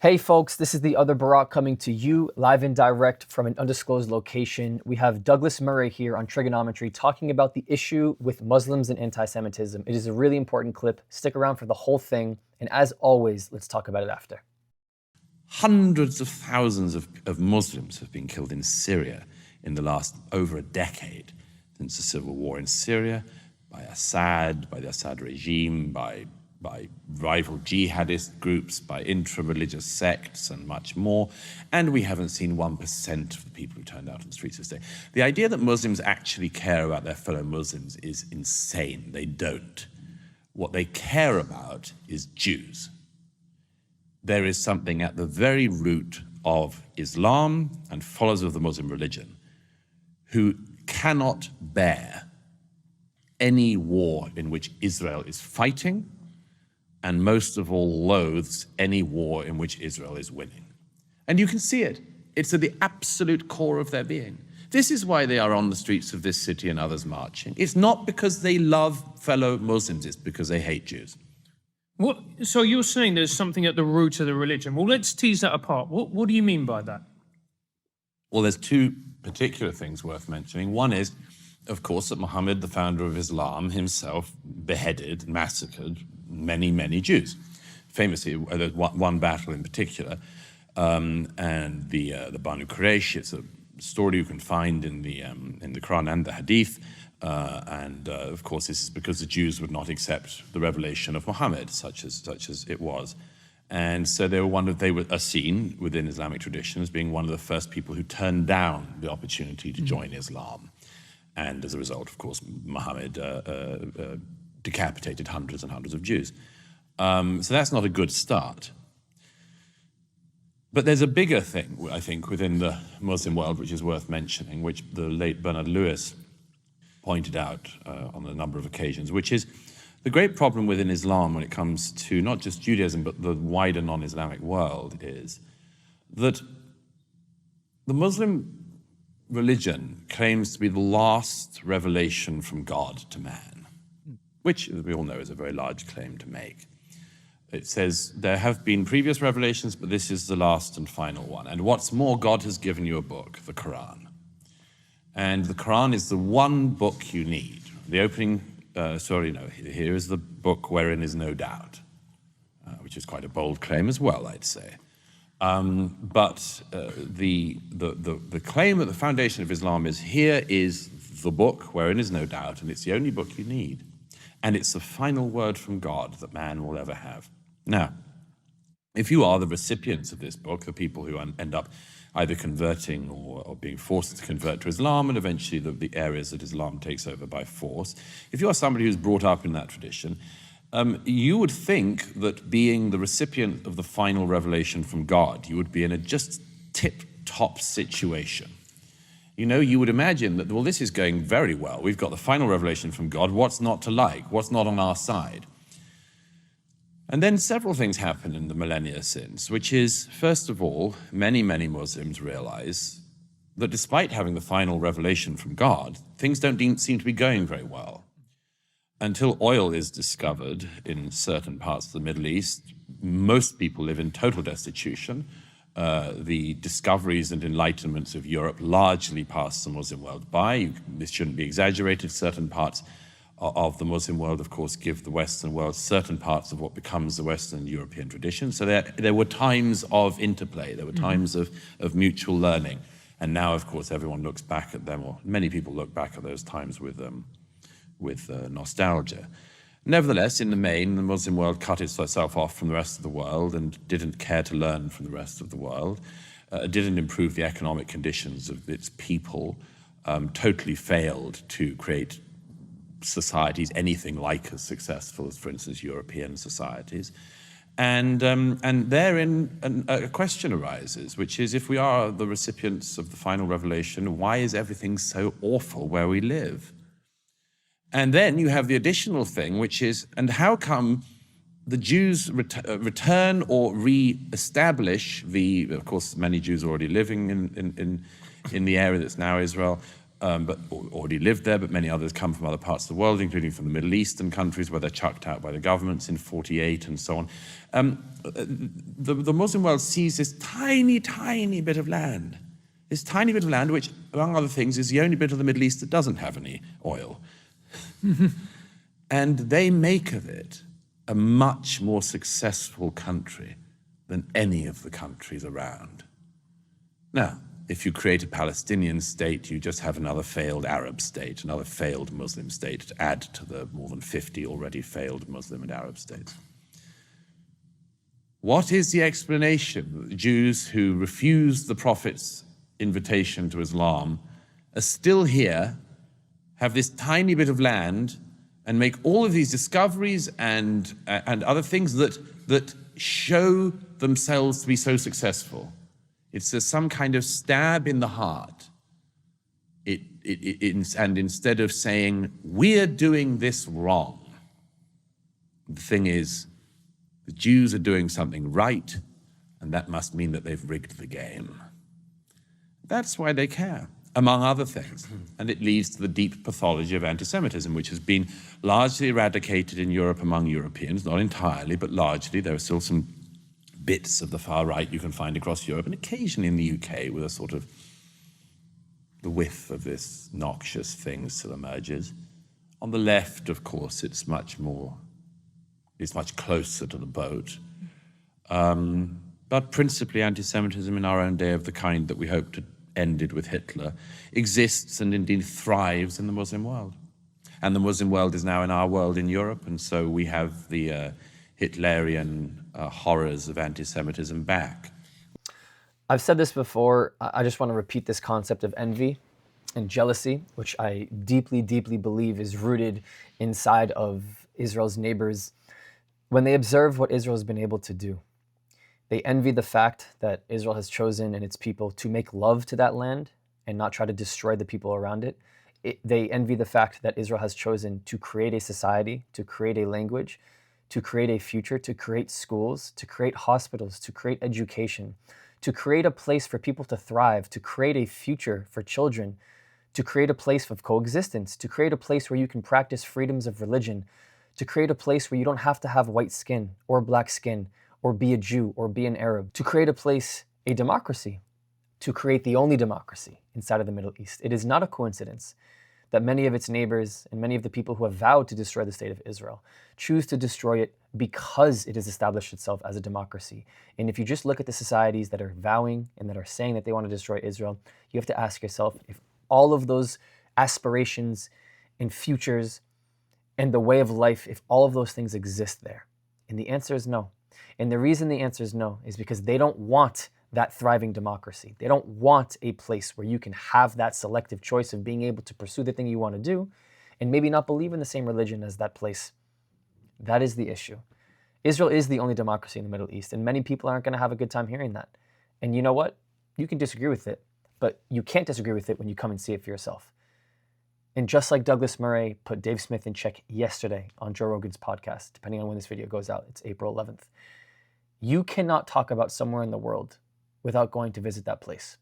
Hey folks, this is the other Barack coming to you live and direct from an undisclosed location. We have Douglas Murray here on Trigonometry talking about the issue with Muslims and anti-Semitism. It is a really important clip. Stick around for the whole thing. And as always, let's talk about it after. Hundreds of thousands of Muslims have been killed in Syria in the last over a decade, since the civil war in Syria, by Assad, by the Assad regime, by rival jihadist groups, by intra-religious sects, and much more. And we haven't seen 1% of the people who turned out on the streets this day. The idea that Muslims actually care about their fellow Muslims is insane. They don't. What they care about is Jews. There is something at the very root of Islam and followers of the Muslim religion who cannot bear any war in which Israel is fighting, and most of all loathes any war in which Israel is winning. And you can see it. It's at the absolute core of their being. This is why they are on the streets of this city and others marching. It's not because they love fellow Muslims, it's because they hate Jews. So you're saying there's something at the root of the religion. Well, let's tease that apart. What do you mean by that? Well, there's two particular things worth mentioning. One is, of course, that Muhammad, the founder of Islam, himself beheaded, massacred many, many Jews. Famously, there's one battle in particular, and the Banu Quraysh. It's a story you can find in the Quran and the Hadith. Of course, this is because the Jews would not accept the revelation of Muhammad, such as it was. And so they were seen within Islamic tradition as being one of the first people who turned down the opportunity to join Islam. And as a result, of course, Muhammad decapitated hundreds and hundreds of Jews. So that's not a good start. But there's a bigger thing, I think, within the Muslim world, which is worth mentioning, which the late Bernard Lewis pointed out on a number of occasions, which is the great problem within Islam when it comes to not just Judaism, but the wider non-Islamic world, is that the Muslim religion claims to be the last revelation from God to man, which, as we all know, is a very large claim to make. It says there have been previous revelations, but this is the last and final one. And what's more, God has given you a book, the Quran. And the Quran is the one book you need. The opening, here is the book wherein is no doubt, which is quite a bold claim as well, I'd say. But the claim at the foundation of Islam is, here is the book wherein is no doubt, and it's the only book you need. And it's the final word from God that man will ever have. Now, if you are the recipients of this book, the people who end up either converting or being forced to convert to Islam, and eventually the areas that Islam takes over by force, if you are somebody who's brought up in that tradition, you would think that being the recipient of the final revelation from God, you would be in a just tip-top situation. You know, you would imagine that, well, this is going very well. We've got the final revelation from God. What's not to like? What's not on our side? And then several things happen in the millennia since, which is, first of all, many, many Muslims realize that despite having the final revelation from God, things don't seem to be going very well. Until oil is discovered in certain parts of the Middle East, most people live in total destitution. The discoveries and enlightenments of Europe largely passed the Muslim world by. This shouldn't be exaggerated. Certain parts of the Muslim world, of course, give the Western world certain parts of what becomes the Western European tradition. So there were times of interplay. There were times of mutual learning. And now, of course, everyone looks back at them, or many people look back at those times with nostalgia. Nevertheless, in the main, the Muslim world cut itself off from the rest of the world and didn't care to learn from the rest of the world, didn't improve the economic conditions of its people, totally failed to create societies anything like as successful as, for instance, European societies. And therein a question arises, which is, if we are the recipients of the final revelation, why is everything so awful where we live? And then you have the additional thing, which is, and how come the Jews return or re-establish of course, many Jews are already living in the area that's now Israel, but already lived there, but many others come from other parts of the world, including from the Middle Eastern countries where they're chucked out by the governments in 48 and so on. The Muslim world sees this tiny, tiny bit of land, which, among other things, is the only bit of the Middle East that doesn't have any oil. And they make of it a much more successful country than any of the countries around. Now, if you create a Palestinian state, you just have another failed Arab state, another failed Muslim state to add to the more than 50 already failed Muslim and Arab states. What is the explanation that the Jews who refused the Prophet's invitation to Islam are still here, have this tiny bit of land, and make all of these discoveries and other things that show themselves to be so successful? It's some kind of stab in the heart. And instead of saying, we're doing this wrong, the thing is, the Jews are doing something right, and that must mean that they've rigged the game. That's why they care, among other things. And it leads to the deep pathology of anti-Semitism, which has been largely eradicated in Europe among Europeans, not entirely, but largely. There are still some bits of the far right you can find across Europe, and occasionally in the UK with a sort of the whiff of this noxious thing still emerges. On the left, of course, it's much closer to the boat. But principally anti-Semitism in our own day, of the kind that we hoped had ended with Hitler, exists and indeed thrives in the Muslim world. And the Muslim world is now in our world in Europe, and so we have the Hitlerian horrors of anti-Semitism back. I've said this before. I just want to repeat this concept of envy and jealousy, which I deeply, deeply believe is rooted inside of Israel's neighbors. When they observe what Israel has been able to do, they envy the fact that Israel has chosen and its people to make love to that land and not try to destroy the people around it. They envy the fact that Israel has chosen to create a society, to create a language, to create a future, to create schools, to create hospitals, to create education, to create a place for people to thrive, to create a future for children, to create a place of coexistence, to create a place where you can practice freedoms of religion, to create a place where you don't have to have white skin or black skin or be a Jew or be an Arab, to create a place, a democracy, to create the only democracy inside of the Middle East. It is not a coincidence that many of its neighbors and many of the people who have vowed to destroy the state of Israel choose to destroy it because it has established itself as a democracy. And if you just look at the societies that are vowing and that are saying that they want to destroy Israel, you have to ask yourself if all of those aspirations and futures and the way of life, if all of those things exist there. And the answer is no. And the reason the answer is no is because they don't want that thriving democracy. They don't want a place where you can have that selective choice of being able to pursue the thing you want to do and maybe not believe in the same religion as that place. That is the issue. Israel is the only democracy in the Middle East, and many people aren't going to have a good time hearing that. And you know what? You can disagree with it, but you can't disagree with it when you come and see it for yourself. And just like Douglas Murray put Dave Smith in check yesterday on Joe Rogan's podcast, depending on when this video goes out, it's April 11th. You cannot talk about somewhere in the world without going to visit that place.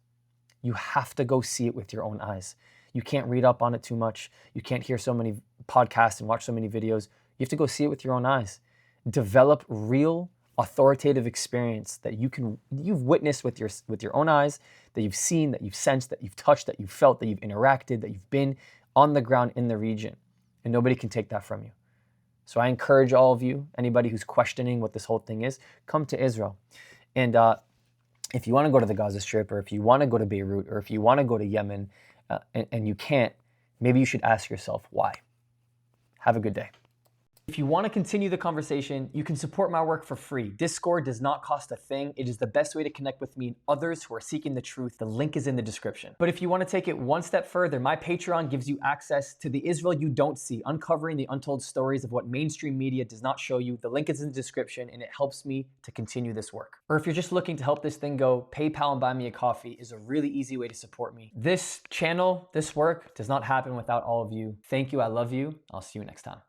You have to go see it with your own eyes. You can't read up on it too much. You can't hear so many podcasts and watch so many videos. You have to go see it with your own eyes. Develop real, authoritative experience that you've witnessed with your own eyes, that you've seen, that you've sensed, that you've touched, that you've felt, that you've interacted, that you've been on the ground in the region. And nobody can take that from you. So I encourage all of you, anybody who's questioning what this whole thing is, come to Israel. And if you want to go to the Gaza Strip, or if you want to go to Beirut, or if you want to go to Yemen, and you can't, maybe you should ask yourself why. Have a good day. If you want to continue the conversation, you can support my work for free. Discord does not cost a thing. It is the best way to connect with me and others who are seeking the truth. The link is in the description. But if you want to take it one step further, my Patreon gives you access to the Israel you don't see, uncovering the untold stories of what mainstream media does not show you. The link is in the description, and it helps me to continue this work. Or if you're just looking to help this thing go, PayPal and Buy Me a Coffee is a really easy way to support me. This channel, this work does not happen without all of you. Thank you. I love you. I'll see you next time.